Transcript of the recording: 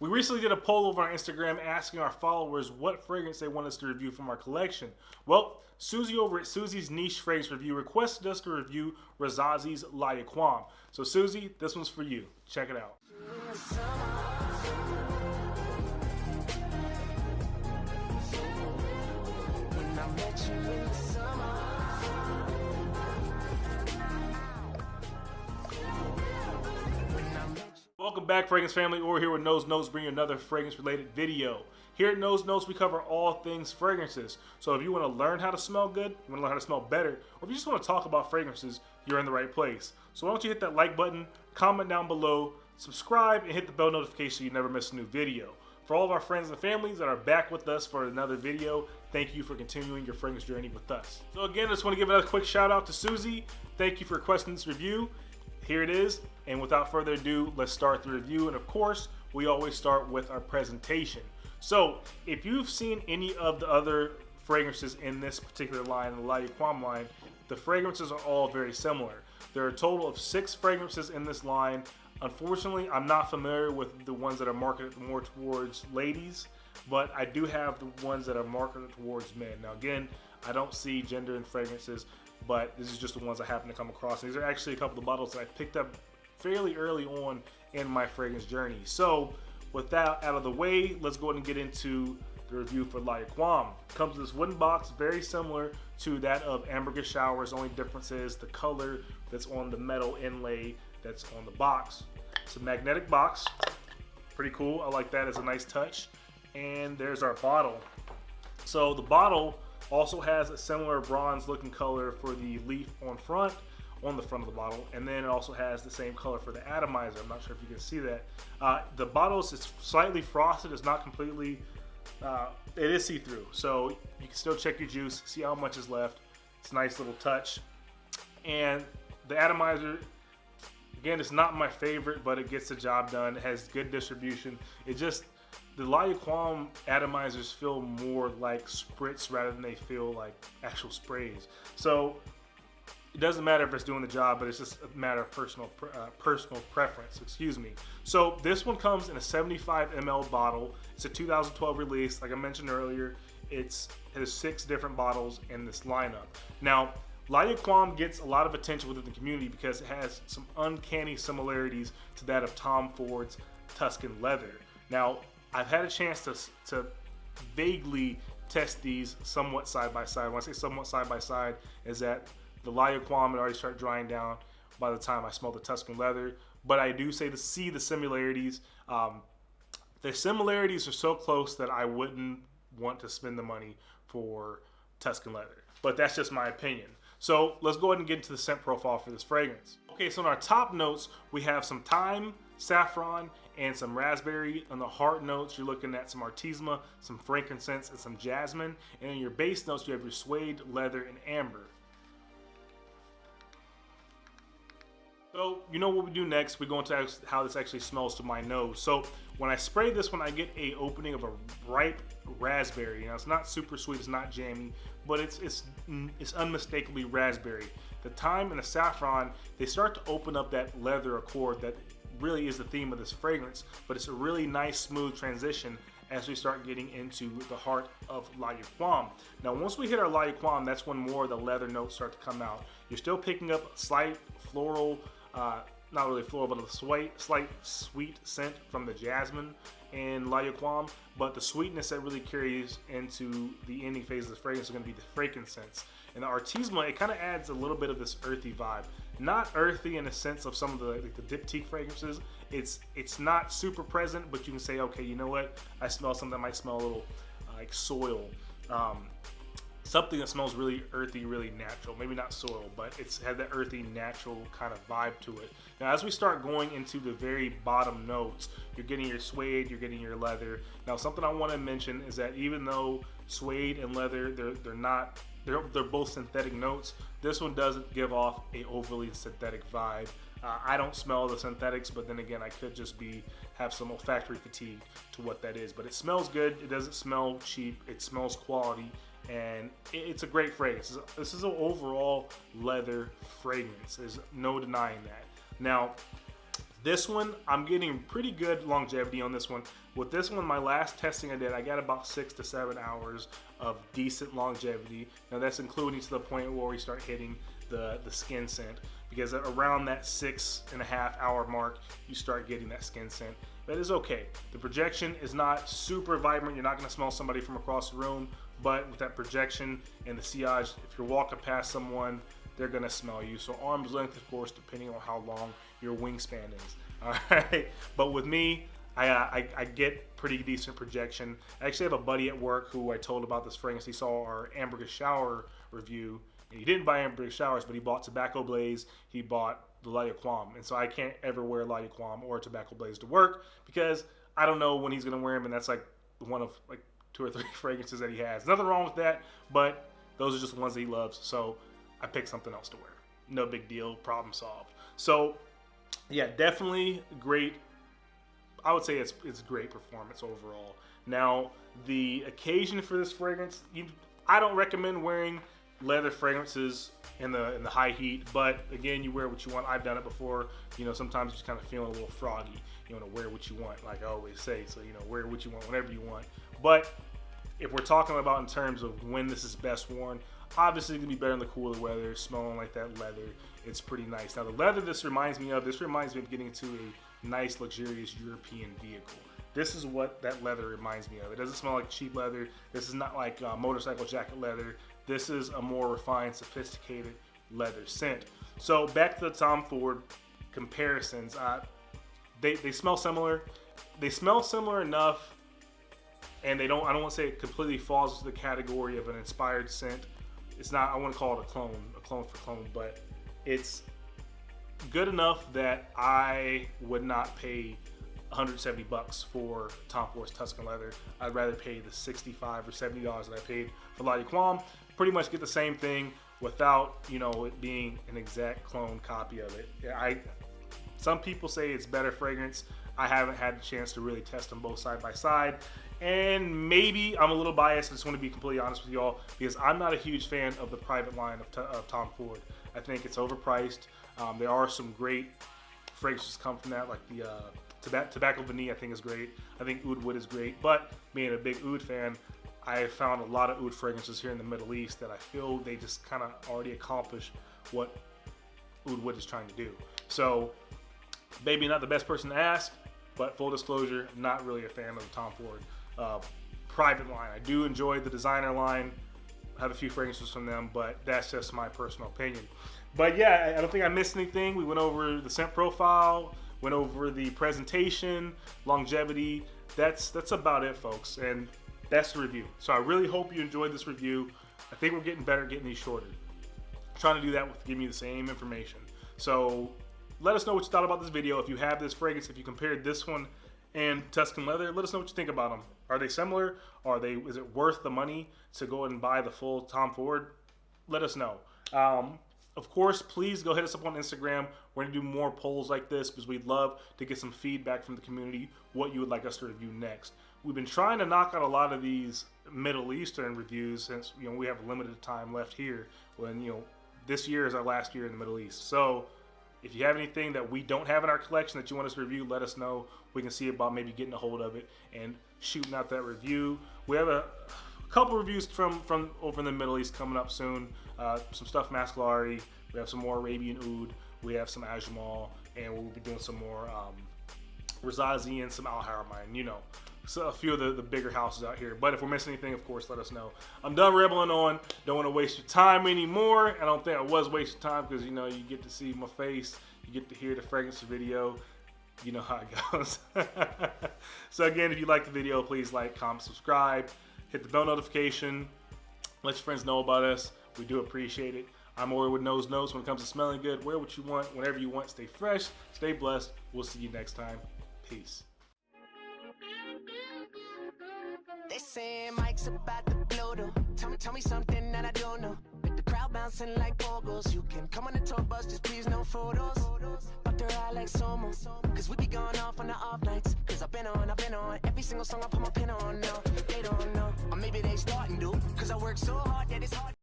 We recently did a poll over on Instagram asking our followers what fragrance they want us to review from our collection. Well, Susie over at Susie's Niche Fragrance Review requested us to review Rasasi's La Yuqawam. So Susie, this one's for you. Check it out. Welcome back, Fragrance Family. We're here with Knowsnotes, bringing you another fragrance-related video. Here at Knowsnotes, we cover all things fragrances. So if you want to learn how to smell good, you want to learn how to smell better, or if you just want to talk about fragrances, you're in the right place. So why don't you hit that like button, comment down below, subscribe, and hit the bell notification so you never miss a new video. For all of our friends and families that are back with us for another video, thank you for continuing your fragrance journey with us. So again, I just want to give another quick shout out to Susie. Thank you for requesting this review. Here it is, and without further ado, let's start the review. And of course, we always start with our presentation. So if you've seen any of the other fragrances in this particular line, the La Yuqawam line, the fragrances are all very similar. There are a total of 6 fragrances in this line. Unfortunately, I'm not familiar with the ones that are marketed more towards ladies, but I do have the ones that are marketed towards men. Now again, I don't see gender in fragrances, but this is just the ones I happen to come across. These are actually a couple of bottles that I picked up fairly early on in my fragrance journey. So with that out of the way, let's go ahead and get into the review for La Yuqawam. Comes in this wooden box, very similar to that of Ambergris Showers. Only difference is the color that's on the metal inlay that's on the box. It's a magnetic box, pretty cool. I like that as a nice touch. And there's our bottle. So the bottle also has a similar bronze looking color for the leaf on the front of the bottle, and then it also has the same color for the atomizer. I'm not sure if you can see that. The bottle is slightly frosted. It's not completely, it is see-through, so you can still check your juice, see how much is left. It's a nice little touch. And the atomizer, again, it's not my favorite, but it gets the job done. It has good distribution. The La Yuqawam atomizers feel more like spritz rather than they feel like actual sprays. So it doesn't matter if it's doing the job, but it's just a matter of personal preference, excuse me. So this one comes in a 75 ml bottle. It's a 2012 release. Like I mentioned earlier, it has 6 different bottles in this lineup. Now, La Yuqawam gets a lot of attention within the community because it has some uncanny similarities to that of Tom Ford's Tuscan leather. Now, I've had a chance to vaguely test these somewhat side by side. When I say somewhat side by side, is that the La Yuqawam had already started drying down by the time I smelled the Tuscan leather. But I do see the similarities. The similarities are so close that I wouldn't want to spend the money for Tuscan leather. But that's just my opinion. So let's go ahead and get into the scent profile for this fragrance. Okay, so in our top notes, we have some thyme, saffron, and some raspberry. On the heart notes, you're looking at some artemisia, some frankincense, and some jasmine. And in your base notes, you have your suede, leather, and amber. So you know what we do next, we go into how this actually smells to my nose. So when I spray this one, I get a opening of a ripe raspberry. Now it's not super sweet, it's not jammy, but it's unmistakably raspberry. The thyme and the saffron, they start to open up that leather accord that really is the theme of this fragrance, but it's a really nice smooth transition as we start getting into the heart of La Yuqawam. Now once we hit our La Yuqawam, that's when more of the leather notes start to come out. You're still picking up slight floral, not really floral, but a slight sweet scent from the jasmine in La Yuqawam, but the sweetness that really carries into the ending phase of the fragrance is going to be the frankincense. And the artemisia, it kind of adds a little bit of this earthy vibe. Not earthy in the sense of some of the diptyque fragrances. It's not super present, but you can say, okay, you know what? I smell something that might smell a little like soil. Something that smells really earthy, really natural. Maybe not soil, but it's had that earthy, natural kind of vibe to it. Now, as we start going into the very bottom notes, you're getting your suede, you're getting your leather. Now, something I want to mention is that even though suede and leather, they're both synthetic notes, this one doesn't give off a overly synthetic vibe. I don't smell the synthetics, but then again, I could just have some olfactory fatigue to what that is. But it smells good. It doesn't smell cheap. It smells quality. And it's a great fragrance. This is an overall leather fragrance. There's no denying that. Now, This one, I'm getting pretty good longevity on this one. With this one, my last testing I did, I got about 6 to 7 hours of decent longevity. Now that's including to the point where we start hitting the skin scent, because around that 6.5 hour mark, you start getting that skin scent. That is okay. The projection is not super vibrant. You're not gonna smell somebody from across the room, but with that projection and the sillage, if you're walking past someone, they're gonna smell you. So arm's length, of course, depending on how long your wingspan is. All right, but with me, I get pretty decent projection. I actually have a buddy at work who I told about this fragrance. He saw our ambergris shower review. He didn't buy ambergris showers, but he bought Tobacco Blaze. He bought the La Yuqawam, and so I can't ever wear La Yuqawam or Tobacco Blaze to work because I don't know when he's gonna wear them, and that's like one of like 2 or 3 fragrances that he has. Nothing wrong with that, but those are just the ones that he loves. So I picked something else to wear. No big deal, problem solved. So yeah, definitely great. I would say it's great performance overall. Now, the occasion for this fragrance, I don't recommend wearing leather fragrances in the high heat, but again, you wear what you want. I've done it before. You know, sometimes you're just kind of feeling a little froggy. You want to wear what you want, like I always say. So, you know, wear what you want whenever you want. But if we're talking about in terms of when this is best worn, obviously it's gonna be better in the cooler weather, smelling like that leather. It's pretty nice. Now the leather this reminds me of getting into a nice luxurious European vehicle. This is what that leather reminds me of. It doesn't smell like cheap leather. This is not like motorcycle jacket leather. This is a more refined, sophisticated leather scent. So back to the Tom Ford comparisons. They smell similar. They smell similar enough, and I don't want to say it completely falls into the category of an inspired scent. It's not, I wouldn't call it a clone for clone, but it's good enough that I would not pay $170 for Tom Ford's Tuscan leather. I'd rather pay the $65 or $70 that I paid for La Yuqawam. Pretty much get the same thing without, you know, it being an exact clone copy of it. Some people say it's better fragrance. I haven't had the chance to really test them both side by side. And maybe I'm a little biased. I just want to be completely honest with y'all because I'm not a huge fan of the private line of Tom Ford. I think it's overpriced. There are some great fragrances come from that, like the Tobacco Vanille I think is great. I think Oud Wood is great. But being a big Oud fan, I found a lot of Oud fragrances here in the Middle East that I feel they just kind of already accomplish what Oud Wood is trying to do. So maybe not the best person to ask, but full disclosure, not really a fan of the Tom Ford private line. I do enjoy the designer line. I have a few fragrances from them, but that's just my personal opinion. But yeah, I don't think I missed anything. We went over the scent profile, went over the presentation, longevity. That's about it, folks. And that's the review. So I really hope you enjoyed this review. I think we're getting better at getting these shorter. I'm trying to do that with giving you the same information. So let us know what you thought about this video. If you have this fragrance, if you compared this one and Tuscan leather, let us know what you think about them. Are they similar? Is it worth the money to go and buy the full Tom Ford? Let us know. Of course, please go hit us up on Instagram. We're gonna do more polls like this because we'd love to get some feedback from the community, what you would like us to review next. We've been trying to knock out a lot of these Middle Eastern reviews since, you know, we have limited time left here when, you know, this year is our last year in the Middle East. So if you have anything that we don't have in our collection that you want us to review, let us know. We can see about maybe getting a hold of it and shooting out that review. We have a couple reviews from over in the Middle East coming up soon. Some stuff from Ascalari. We have some more Arabian Oud. We have some Ajmal, and we'll be doing some more Rasasi and some Al Haramain. You know, so a few of the bigger houses out here. But if we're missing anything, of course, let us know. I'm done rambling on. Don't want to waste your time anymore. I don't think I was wasting time because, you know, you get to see my face. You get to hear the fragrance video. You know how it goes. So again, if you like the video, please like, comment, subscribe. Hit the bell notification. Let your friends know about us. We do appreciate it. I'm Ori with Knowsnotes. When it comes to smelling good, wear what you want, whenever you want. Stay fresh, stay blessed. We'll see you next time. Peace. They say Mike's about to blow though. Tell me something that I don't know. With the crowd bouncing like bogles. You can come on the tour bus, just please no photos. But they're all like Somo. Cause we be going off on the off nights. Cause I've been on every single song I put my pin on now. They don't know. Or maybe they starting to. Cause I work so hard that it's hard.